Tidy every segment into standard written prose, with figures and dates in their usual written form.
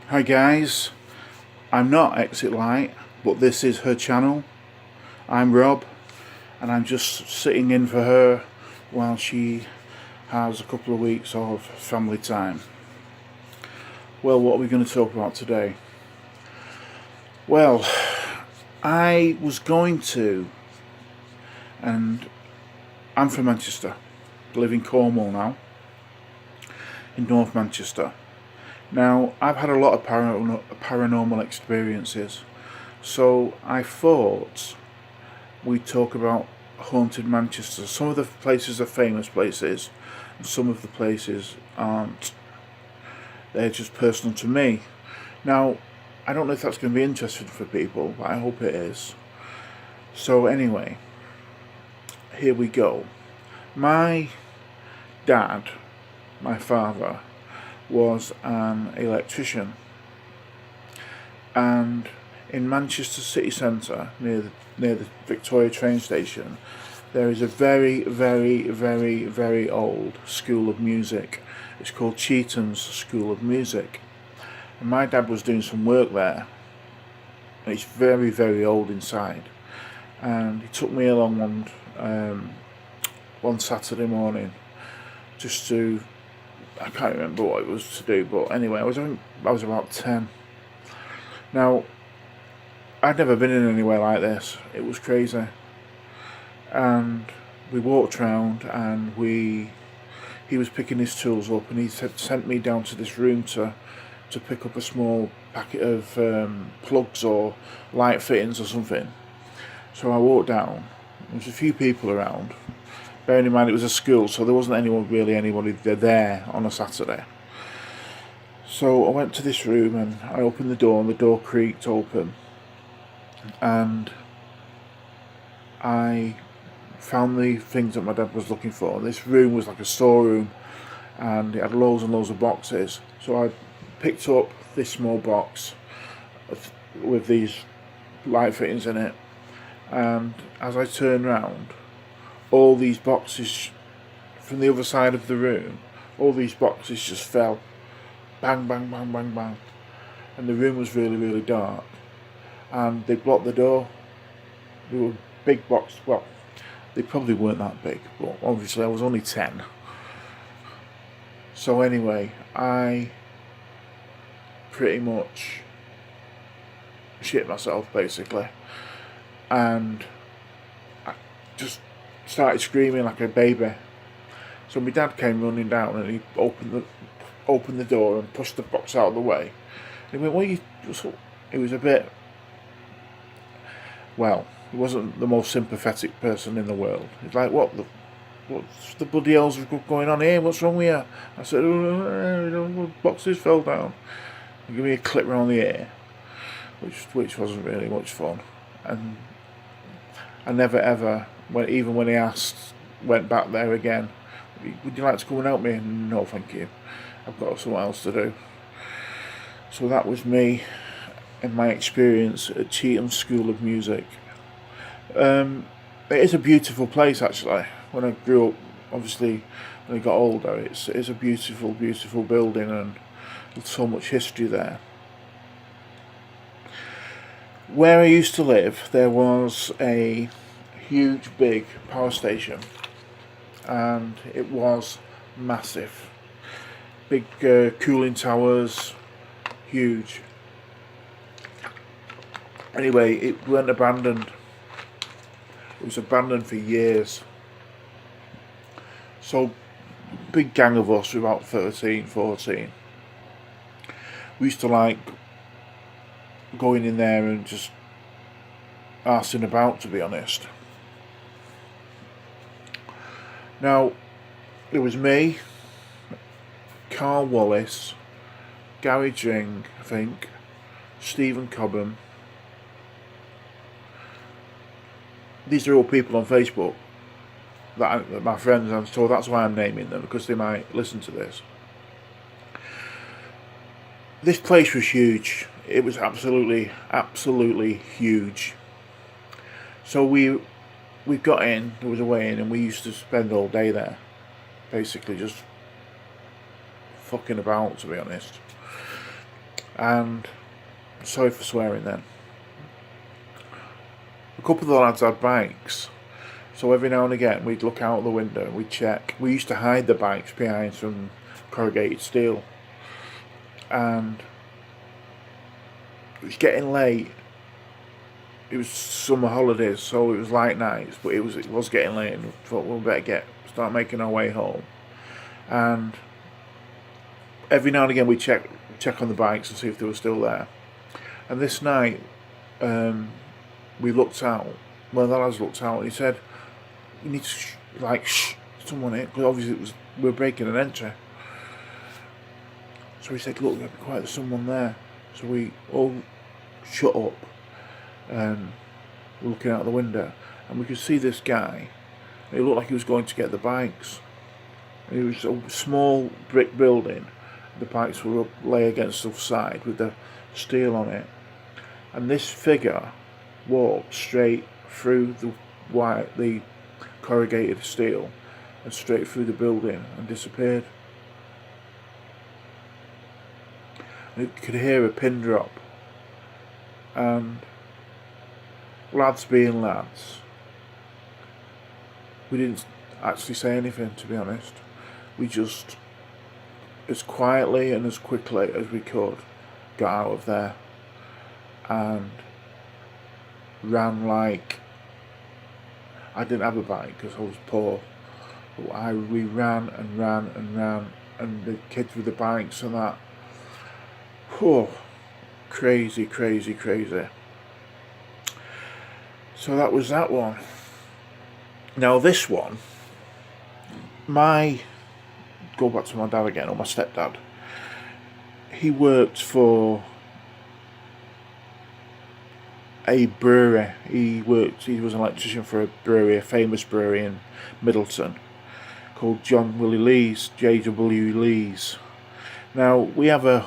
Hi guys, I'm not Exit Light, but this is her channel. I'm Rob, and I'm just sitting in for her while she has a couple of weeks of family time. Well, what are we going to talk about today? Well, I was going to, and I'm from Manchester, live in Cornwall now, in North Manchester. Now, I've had a lot of paranormal experiences, so I thought we'd talk about haunted Manchester. Some of the places are famous places, and some of the places aren't. They're just personal to me. Now, I don't know if that's going to be interesting for people, but I hope it is. So anyway, here we go. My dad, my father, was an electrician, and in Manchester city centre near the Victoria train station there is a very old school of music. It's called Chetham's School of Music, and my dad was doing some work there, and it's very old inside. And he took me along one Saturday morning just to, I can't remember what it was to do, but anyway, I was about 10. Now, I'd never been in anywhere like this. It was crazy. And we walked round, and he was picking his tools up, and he sent me down to this room to pick up a small packet of plugs or light fittings or something. So I walked down. There was a few people around. Bearing in mind it was a school, so there wasn't anybody there on a Saturday. So I went to this room and I opened the door, and the door creaked open, and I found the things that my dad was looking for. This room was like a storeroom, and it had loads and loads of boxes. So I picked up this small box with these light fittings in it, and as I turned round, all these boxes from the other side of the room, all these boxes just fell. Bang, bang, bang, bang, bang. And the room was really dark. And they blocked the door. They were big boxes. Well, they probably weren't that big, but obviously I was only 10. So anyway, I pretty much shit myself, basically. And I just started screaming like a baby. So my dad came running down, and he opened the door and pushed the box out of the way. And he went, "What are you?" It was a bit, well, he wasn't the most sympathetic person in the world. He's like, what's the bloody hell's going on here? What's wrong with you? I said, "Oh, boxes fell down." He gave me a clip round the ear, which wasn't really much fun. And I never ever, even when he asked, went back there again. "Would you like to come and help me?" "No, thank you. I've got something else to do." So that was me and my experience at Chetham's School of Music. It is a beautiful place, actually. When I grew up, obviously, when I got older, it's a beautiful building, and there's so much history there. Where I used to live, there was a huge, big power station, and it was massive. Big cooling towers, huge. Anyway, it weren't abandoned. It was abandoned for years. So, big gang of us, about 13, 14. We used to like going in there and just arsing about, to be honest. Now, it was me, Carl Wallace, Gary Jing, I think, Stephen Cobham. These are all people on Facebook that my friends, and so that's why I'm naming them, because they might listen to this. This place was huge. It was absolutely huge. So we got in, there was a way in, and we used to spend all day there, basically just fucking about, to be honest. And sorry for swearing then. A couple of the lads had bikes, so every now and again we'd look out the window and we'd check. We used to hide the bikes behind some corrugated steel, and it was getting late. It was summer holidays, so it was light nights, but it was getting late, and we thought we'll better start making our way home. And every now and again we check on the bikes and see if they were still there. And this night, we looked out. One of the lads looked out and he said, "You need to shh someone here," because obviously we were breaking an entry. So he said, "Look, be quiet, there's someone there." So we all shut up and were looking out the window, and we could see this guy. It looked like he was going to get the bikes. And it was a small brick building. The bikes were lay against the side with the steel on it. And this figure walked straight through the corrugated steel and straight through the building and disappeared. And you could hear a pin drop. And lads being lads, we didn't actually say anything, to be honest. We just, as quietly and as quickly as we could, got out of there and ran like, I didn't have a bike because I was poor, but we ran and ran and ran, and the kids with the bikes and that, whew, crazy. So that was that one. Now this one, go back to my dad again, or my stepdad. He worked for a brewery. He was an electrician for a brewery, a famous brewery in Middleton, called J.W. Lee's. Now, we have a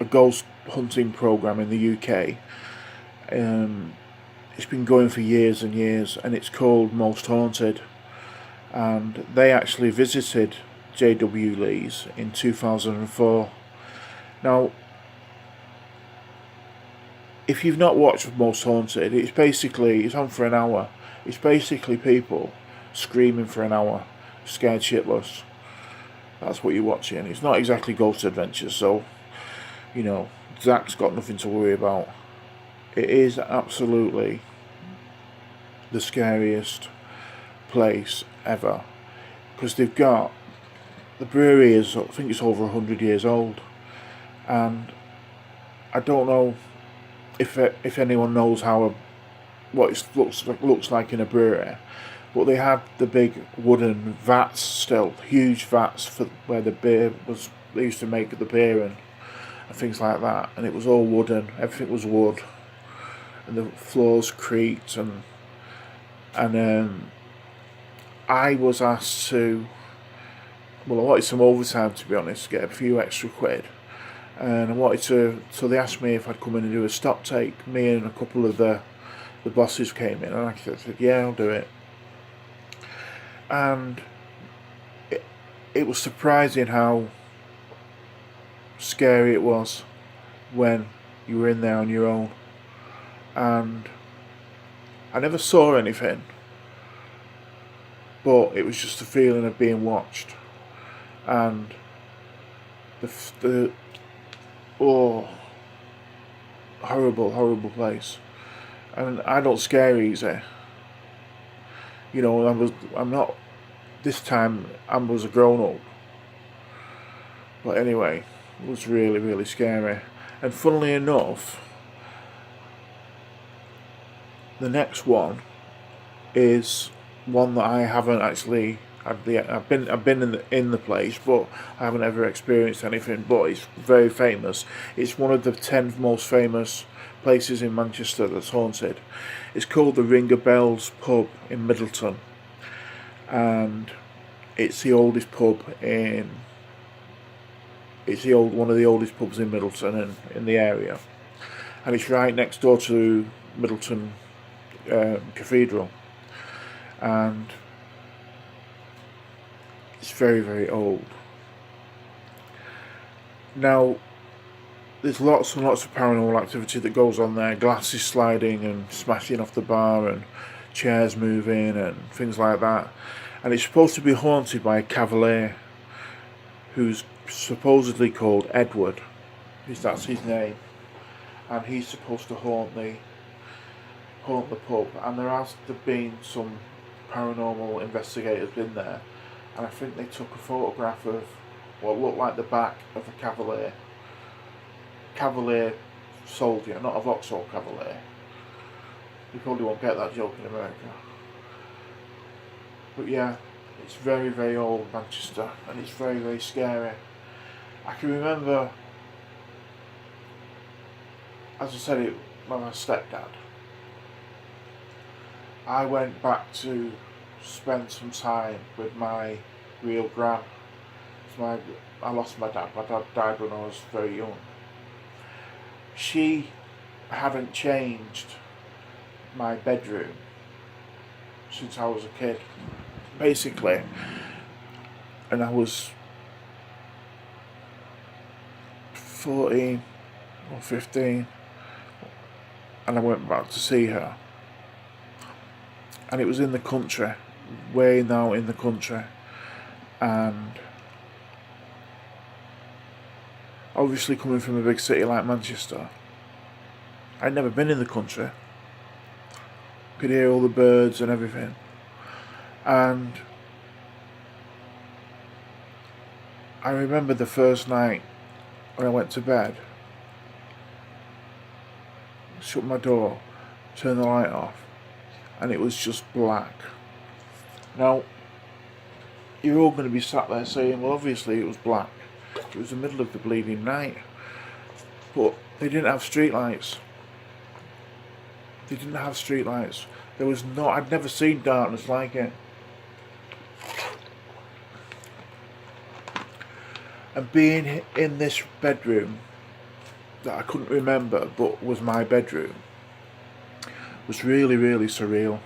ghost hunting program in the UK. It's been going for years and years, and it's called Most Haunted. And they actually visited J.W. Lee's in 2004. Now, if you've not watched Most Haunted, it's on for an hour. It's basically people screaming for an hour, scared shitless. That's what you're watching. It's not exactly Ghost Adventures, so, Zach's got nothing to worry about. It is absolutely the scariest place ever, because the brewery is, I think it's over 100 years old, and I don't know if anyone knows what it looks like in a brewery, but they had the big wooden vats still, huge vats for where the beer was. They used to make the beer and things like that, and it was all wooden. Everything was wood, and the floors creaked, and I was asked to. Well, I wanted some overtime, to be honest, to get a few extra quid. And I wanted to, so they asked me if I'd come in and do a stock take. Me and a couple of the bosses came in, and I said, yeah, I'll do it. And it was surprising how scary it was when you were in there on your own. And I never saw anything, but it was just the feeling of being watched. And horrible place. And I don't scare easy. I'm not. This time I was a grown up. But anyway, it was really scary. And funnily enough, the next one is one that I haven't actually. I've been in the place, but I haven't ever experienced anything. But it's very famous. It's one of the 10 most famous places in Manchester that's haunted. It's called the Ring of Bells pub in Middleton, and it's the oldest pub in. It's one of the oldest pubs in Middleton and in the area, and it's right next door to Middleton Cathedral, and it's very old. Now, there's lots and lots of paranormal activity that goes on there. Glasses sliding and smashing off the bar and chairs moving and things like that. And it's supposed to be haunted by a cavalier who's supposedly called Edward. That's his name. And he's supposed to haunt the pub. And there has been some paranormal investigators been there, and I think they took a photograph of what looked like the back of a cavalier soldier, not a Vauxhall Cavalier. You probably won't get that joke in America. But yeah, it's very, very old Manchester, and it's very, very scary. I can remember, as I said, it by my stepdad. I went back to spend some time with my real gran. I lost my dad. My dad died when I was very young. She hadn't changed my bedroom since I was a kid, basically. And I was 14 or 15, and I went back to see her. And it was in the country, way now in the country, and obviously coming from a big city like Manchester, I'd never been in the country. Could hear all the birds and everything, and I remember the first night when I went to bed, shut my door, turned the light off, and it was just black. Now, you're all going to be sat there saying, well, obviously it was black. It was the middle of the bleeding night. But they didn't have street lights. They didn't have street lights. There was not, I'd never seen darkness like it. And being in this bedroom that I couldn't remember but was my bedroom was really, really surreal.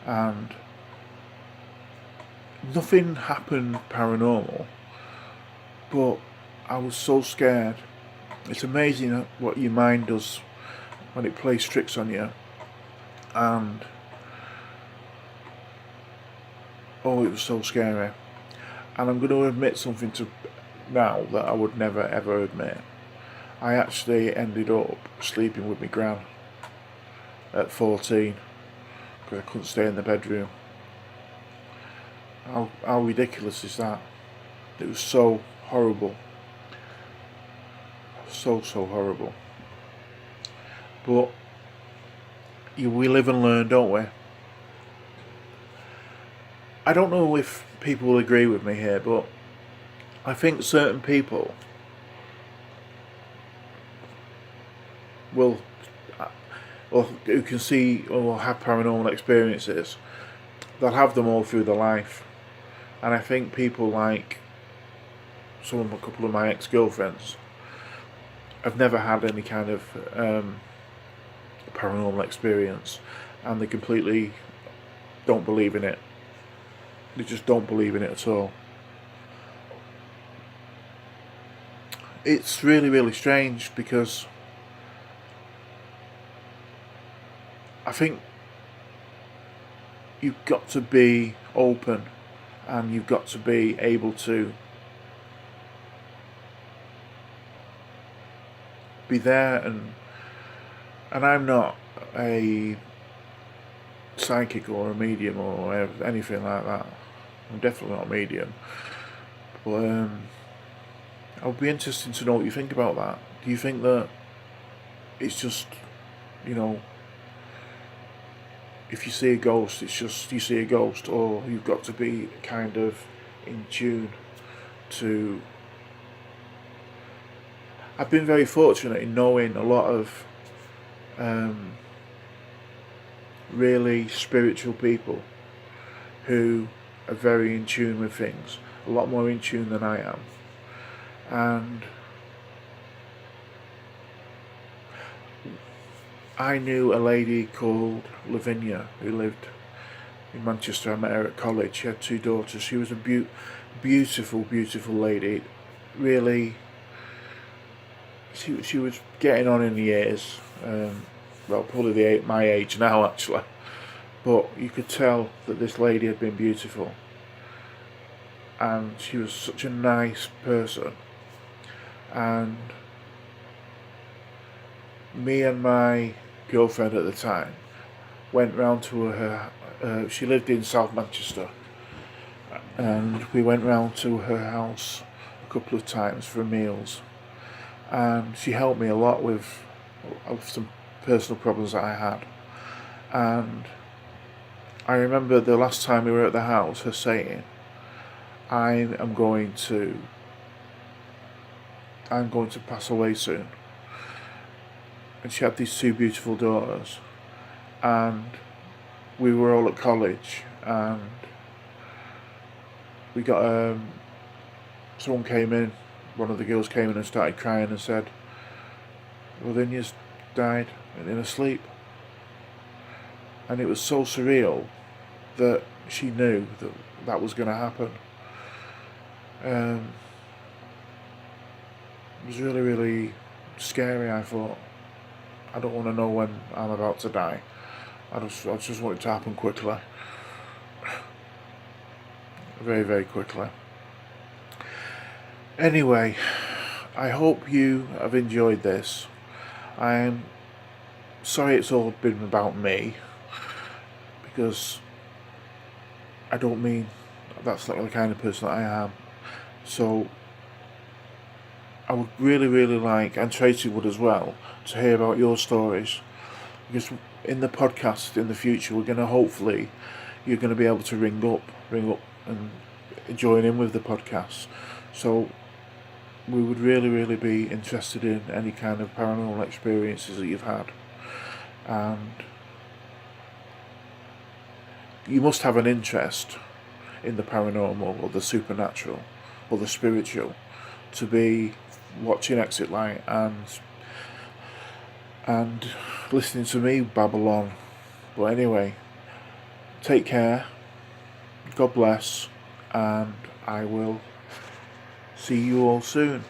And nothing happened paranormal, but I was so scared. It's amazing what your mind does when it plays tricks on you. And oh, it was so scary. And I'm going to admit something now that I would never ever admit. I actually ended up sleeping with my gran at 14 because I couldn't stay in the bedroom. How ridiculous is that? It was so horrible. So horrible. But we live and learn, don't we? I don't know if people will agree with me here, but I think certain people will, who can see or have paranormal experiences, they'll have them all through their life. And I think people like a couple of my ex-girlfriends have never had any kind of paranormal experience, and they completely don't believe in it. They just don't believe in it at all. It's really, really strange because I think you've got to be open and you've got to be able to be there, and I'm not a psychic or a medium or anything like that. I'm definitely not a medium, but I'll be interested to know what you think about that. Do you think that it's just, if you see a ghost, it's just you see a ghost, or you've got to be kind of in tune to... I've been very fortunate in knowing a lot of really spiritual people who are very in tune with things, a lot more in tune than I am. And I knew a lady called Lavinia who lived in Manchester. I met her at college. She had 2 daughters. She was a beautiful, beautiful lady. Really, she was getting on in the years. Well, probably my age now actually. But you could tell that this lady had been beautiful, and she was such a nice person. And me and my girlfriend at the time went round to her. She lived in South Manchester, and we went round to her house a couple of times for meals. And she helped me a lot with some personal problems that I had. And I remember the last time we were at the house, her saying, I'm going to pass away soon." And she had these two beautiful daughters, and we were all at college, and we got someone came in, one of the girls came in and started crying and said, "Lavinia's died in her sleep." And it was so surreal that she knew that that was going to happen. It was really, really scary. I thought, I don't want to know when I'm about to die. I just want it to happen quickly. Very, very quickly. Anyway, I hope you have enjoyed this. I'm sorry it's all been about me, because I don't mean that's not the kind of person that I am. So I would really, really like, and Tracy would as well, to hear about your stories, because in the podcast in the future we're going to hopefully, you're going to be able to ring up and join in with the podcast. So we would really, really be interested in any kind of paranormal experiences that you've had. And you must have an interest in the paranormal or the supernatural or the spiritual to be watching Exit Light and listening to me babble on. But anyway, take care, God bless, and I will see you all soon.